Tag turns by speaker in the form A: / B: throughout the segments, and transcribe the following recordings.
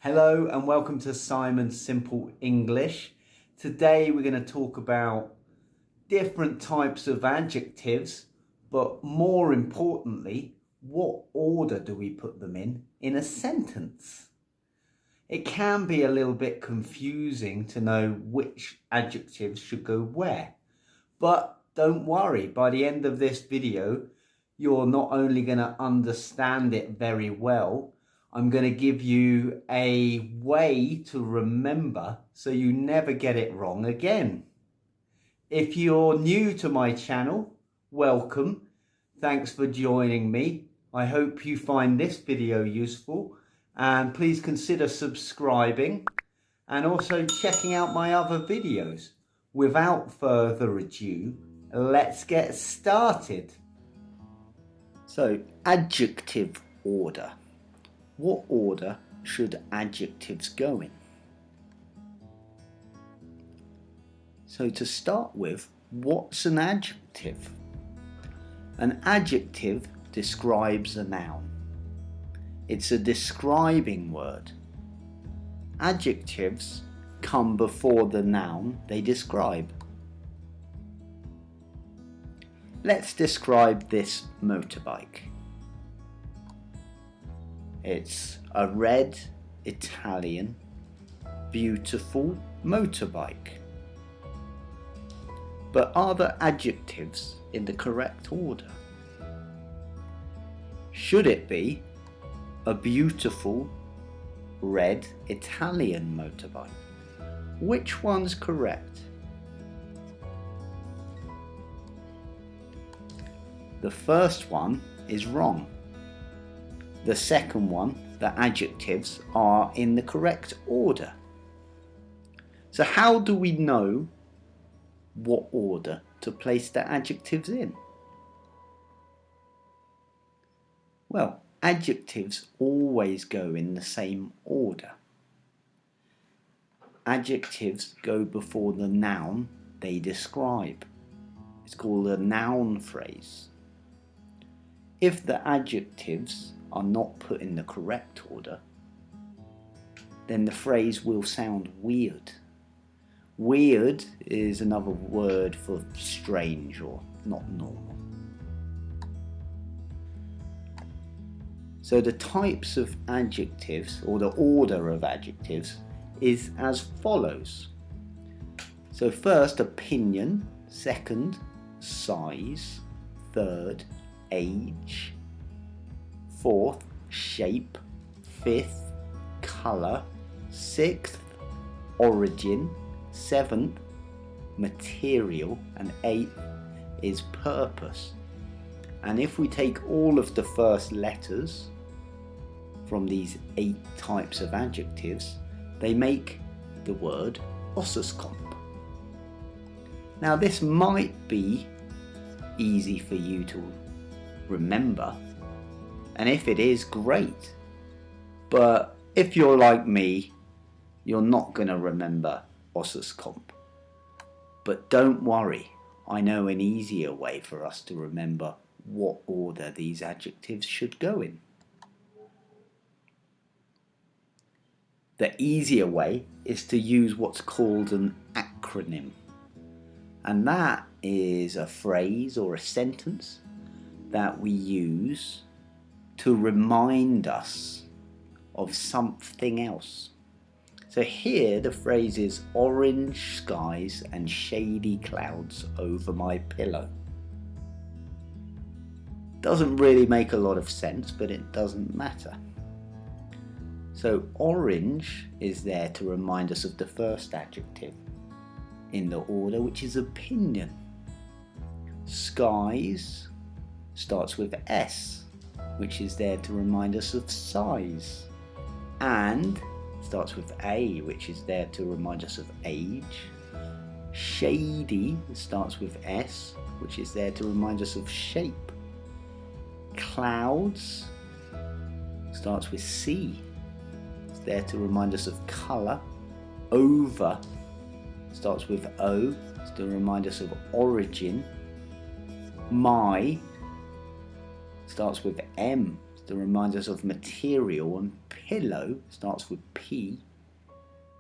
A: Hello and welcome to Simon's Simple English. Today we're going to talk about different types of adjectives, but more importantly, what order do we put them in a sentence? It can be a little bit confusing to know which adjectives should go where, but don't worry, by the end of this video, you're not only going to understand it very well, I'm going to give you a way to remember so you never get it wrong again. If you're new to my channel, welcome. Thanks for joining me. I hope you find this video useful, and please consider subscribing and also checking out my other videos. Without further ado, let's get started. So, adjective order. What order should adjectives go in? So to start with, what's an adjective? An adjective describes a noun. It's a describing word. Adjectives come before the noun they describe. Let's describe this motorbike. It's a red, Italian, beautiful motorbike. But are the adjectives in the correct order? Should it be a beautiful, red, Italian motorbike? Which one's correct? The first one is wrong. The second one, the adjectives, are in the correct order. So how do we know what order to place the adjectives in? Well, adjectives always go in the same order. Adjectives go before the noun they describe. It's called a noun phrase. If the adjectives are not put in the correct order, then the phrase will sound weird. Weird is another word for strange or not normal. So the types of adjectives, or the order of adjectives, is as follows. So first, opinion. Second, size. Third, age. Fourth, shape. Fifth, colour. Sixth, origin. Seventh, material. And eighth is purpose. And if we take all of the first letters from these 8 types of adjectives, they make the word ossuskomp. Now this might be easy for you to remember, and if it is, great. But if you're like me, you're not going to remember ossuskomp. But don't worry, I know an easier way for us to remember what order these adjectives should go in. The easier way is to use what's called an acronym. And that is a phrase or a sentence that we use to remind us of something else. So here the phrase is orange skies and shady clouds over my pillow. Doesn't really make a lot of sense, but it doesn't matter. So orange is there to remind us of the first adjective in the order, which is opinion. Skies starts with S, which is there to remind us of size. And starts with A, which is there to remind us of age. Shady starts with S, which is there to remind us of shape. Clouds starts with C, it's there to remind us of colour. Over starts with O, it's to remind us of origin. My starts with M, to remind us of material, and pillow starts with P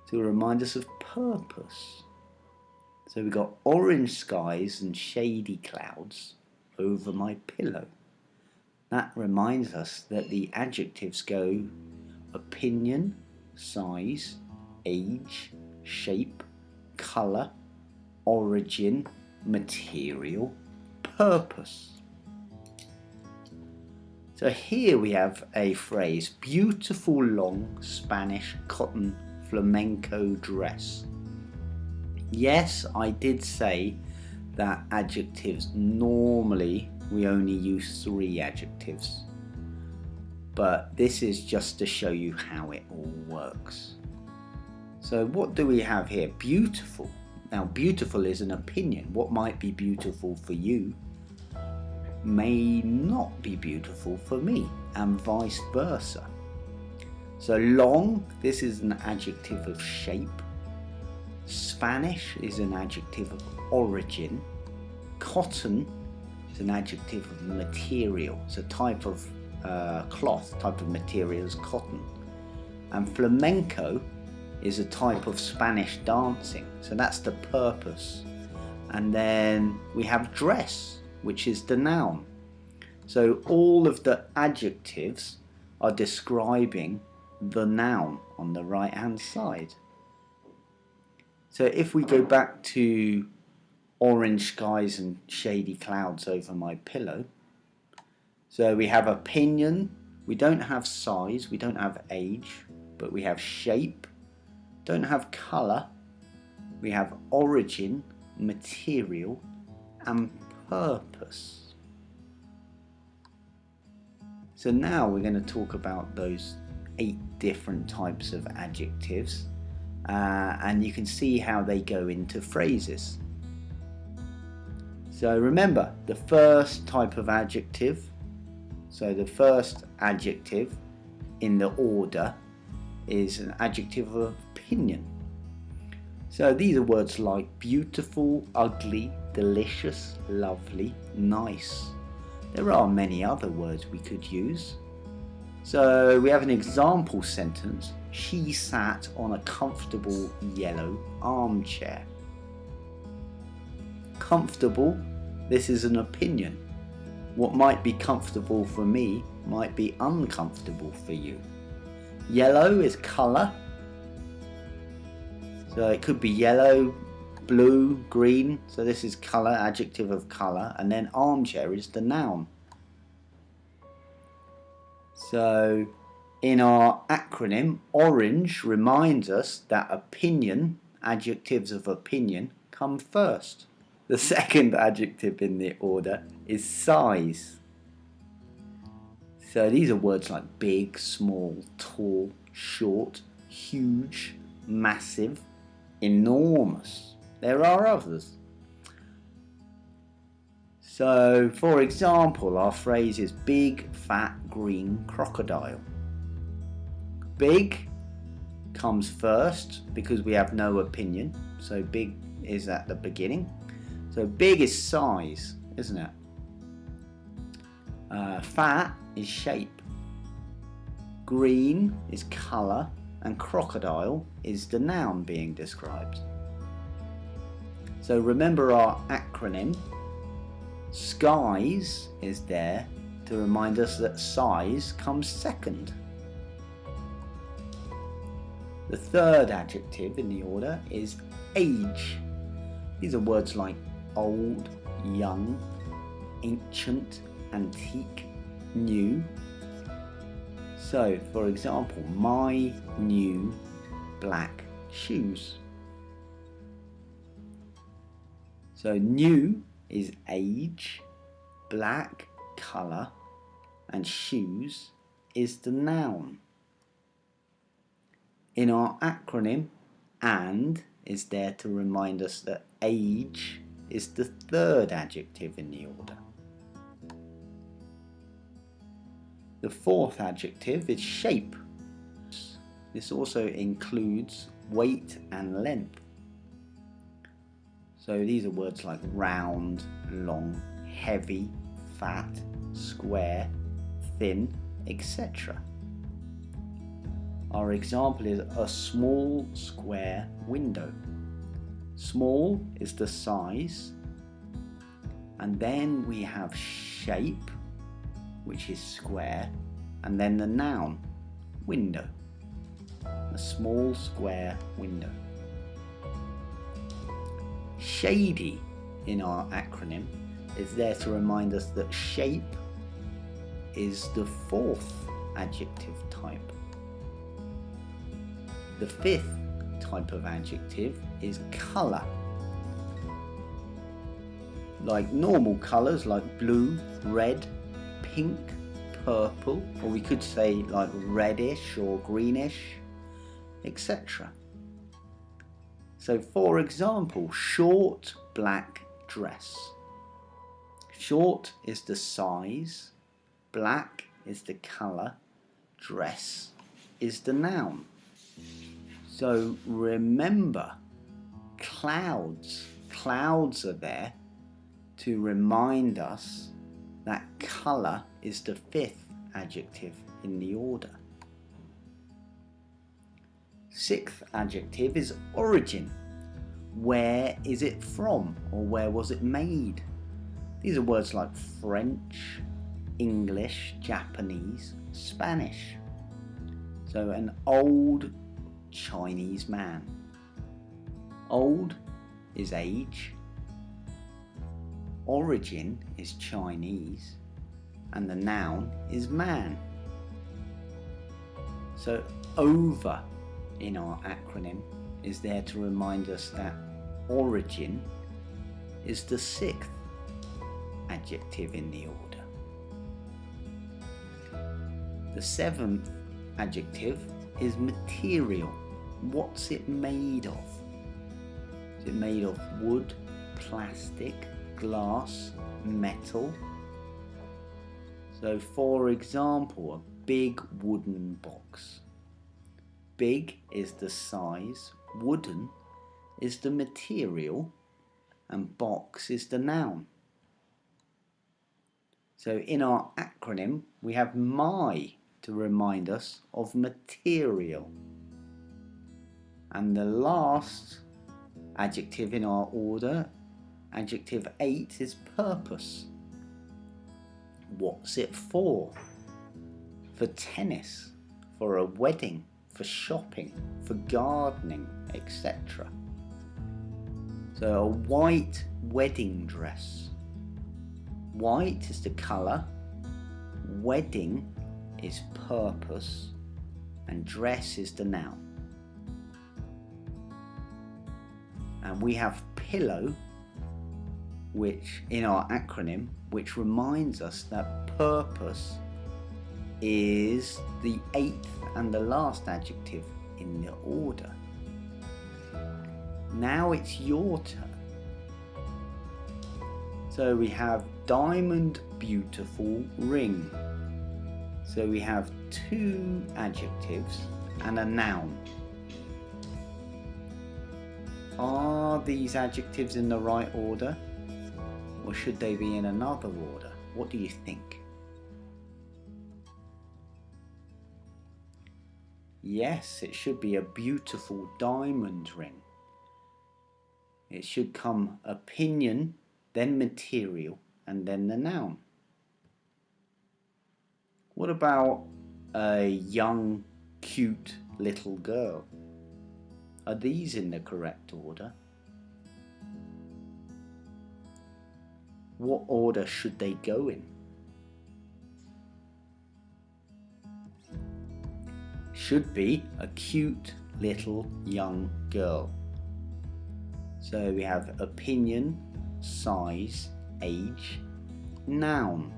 A: to remind us of purpose. So we've got orange skies and shady clouds over my pillow. That reminds us that the adjectives go opinion, size, age, shape, colour, origin, material, purpose. So here we have a phrase, beautiful long Spanish cotton flamenco dress. Yes, I did say that adjectives, normally we only use 3 adjectives, but this is just to show you how it all works. So what do we have here? Beautiful. Now beautiful is an opinion. What might be beautiful for you may not be beautiful for me, and vice versa. So long, this is an adjective of shape. Spanish is an adjective of origin. Cotton is an adjective of material. It's a type of cloth, type of material is cotton. And flamenco is a type of Spanish dancing. So that's the purpose. And then we have dress, which is the noun. So all of the adjectives are describing the noun on the right hand side. So if we go back to orange skies and shady clouds over my pillow, so we have opinion, we don't have size, we don't have age, but we have shape, don't have colour, we have origin, material, and purpose. So now we're going to talk about those 8 different types of adjectives, and you can see how they go into phrases. So remember, the first type of adjective, so the first adjective in the order is an adjective of opinion. So these are words like beautiful, ugly, delicious, lovely, nice. There are many other words we could use. So we have an example sentence. She sat on a comfortable yellow armchair. Comfortable, this is an opinion. What might be comfortable for me might be uncomfortable for you. Yellow is colour. So it could be yellow, blue, green. So this is colour, adjective of colour. And then armchair is the noun. So in our acronym, orange reminds us that opinion, adjectives of opinion, come first. The second adjective in the order is size. So these are words like big, small, tall, short, huge, massive, enormous. There are others. So for example, our phrase is big, fat, green crocodile. Big comes first because we have no opinion. So big is at the beginning. So big is size, isn't it? Fat is shape. Green is colour. And crocodile is the noun being described. So remember our acronym. Skies is there to remind us that size comes second. The third adjective in the order is age. These are words like old, young, ancient, antique, new. So, for example, my new black shoes. So new is age, black, colour, and shoes is the noun. In our acronym, and is there to remind us that age is the third adjective in the order. The fourth adjective is shape. This also includes weight and length. So these are words like round, long, heavy, fat, square, thin, etc. Our example is a small square window. Small is the size, and then we have shape, which is square, and then the noun, window. A small square window. Shady in our acronym is there to remind us that shape is the fourth adjective type. The fifth type of adjective is colour. Like normal colours like blue, red, pink, purple, or we could say like reddish or greenish, etc. So for example, short black dress. Short is the size, black is the colour, dress is the noun. So remember, clouds are there to remind us that colour is the fifth adjective in the order. Sixth adjective is origin. Where is it from, or where was it made? These are words like French, English, Japanese, Spanish. So an old Chinese man. Old is age, origin is Chinese, and the noun is man. So over in our acronym is there to remind us that origin is the sixth adjective in the order. The seventh adjective is material. What's it made of? Is it made of wood, plastic, glass, metal? So for example, a big wooden box. Big is the size, wooden is the material, and box is the noun. So in our acronym we have my to remind us of material. And the last adjective in our order, adjective 8, is purpose. What's it for? For tennis, for a wedding, for shopping, for gardening, etc. So a white wedding dress. White is the colour, wedding is purpose, and dress is the noun. And we have pillow, which in our acronym, which reminds us that purpose is the eighth and the last adjective in the order. Now it's your turn. So we have diamond beautiful ring. So we have two adjectives and a noun. Are these adjectives in the right order, or should they be in another order? What do you think? Yes, it should be a beautiful diamond ring. It should come opinion, then material, and then the noun. What about a young, cute little girl? Are these in the correct order? What order should they go in? Should be a cute little young girl. So we have opinion, size, age, noun.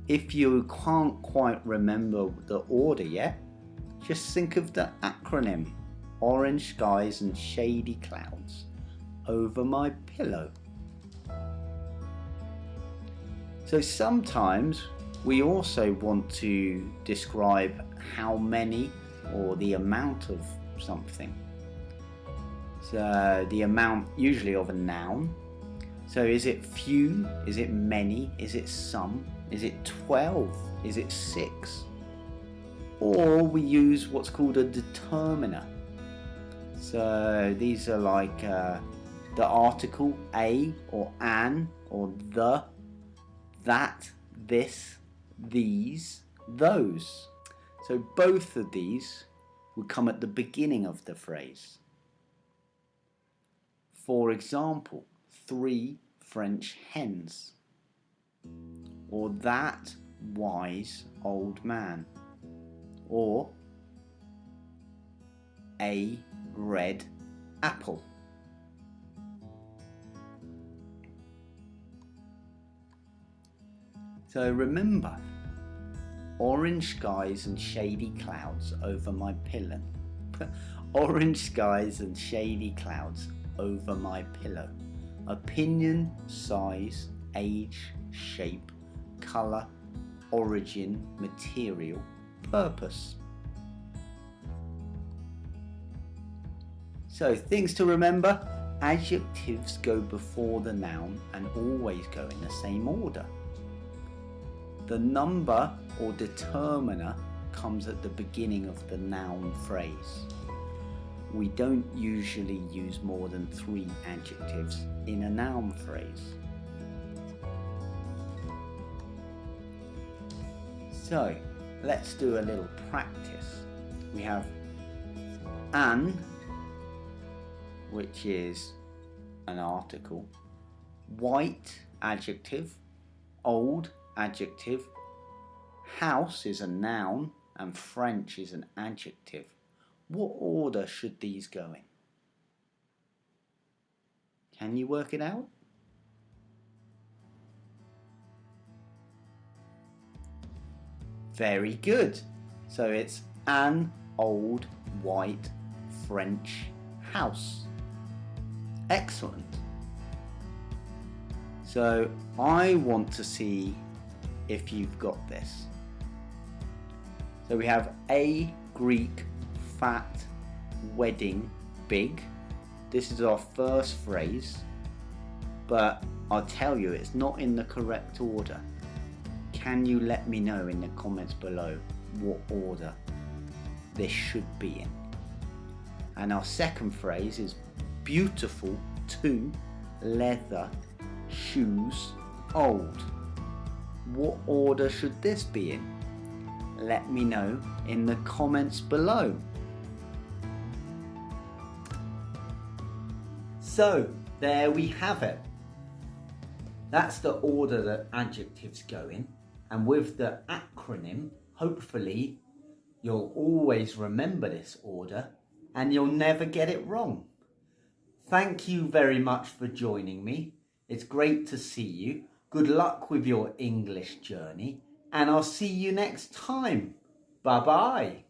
A: If you can't quite remember the order yet, just think of the acronym: orange skies and shady clouds over my pillow. So sometimes we also want to describe how many or the amount of something. So the amount usually of a noun. So is it few? Is it many? Is it some? Is it 12 Is it 6? Or we use what's called a determiner. So these are like the article a or an or the, that, this, these, those. So both of these would come at the beginning of the phrase. For example, 3 French hens, or that wise old man, or a red apple. So remember, orange skies and shady clouds over my pillow. Orange skies and shady clouds over my pillow. Opinion, size, age, shape, colour, origin, material, purpose. So things to remember: adjectives go before the noun and always go in the same order. The number or determiner comes at the beginning of the noun phrase. We don't usually use more than 3 adjectives in a noun phrase. So let's do a little practice. We have an, which is an article, white adjective, old adjective, house is a noun, and French is an adjective. What order should these go in? Can you work it out? Very good. So it's an old white French house. Excellent. So I want to see if you've got this. So we have a Greek fat wedding big. This is our first phrase, but I'll tell you it's not in the correct order. Can you let me know in the comments below what order this should be in? And our second phrase is beautiful 2 leather shoes old. What order should this be in? Let me know in the comments below. So there we have it. That's the order that adjectives go in, and with the acronym, hopefully you'll always remember this order and you'll never get it wrong. Thank you very much for joining me. It's great to see you. Good luck with your English journey, and I'll see you next time. Bye bye.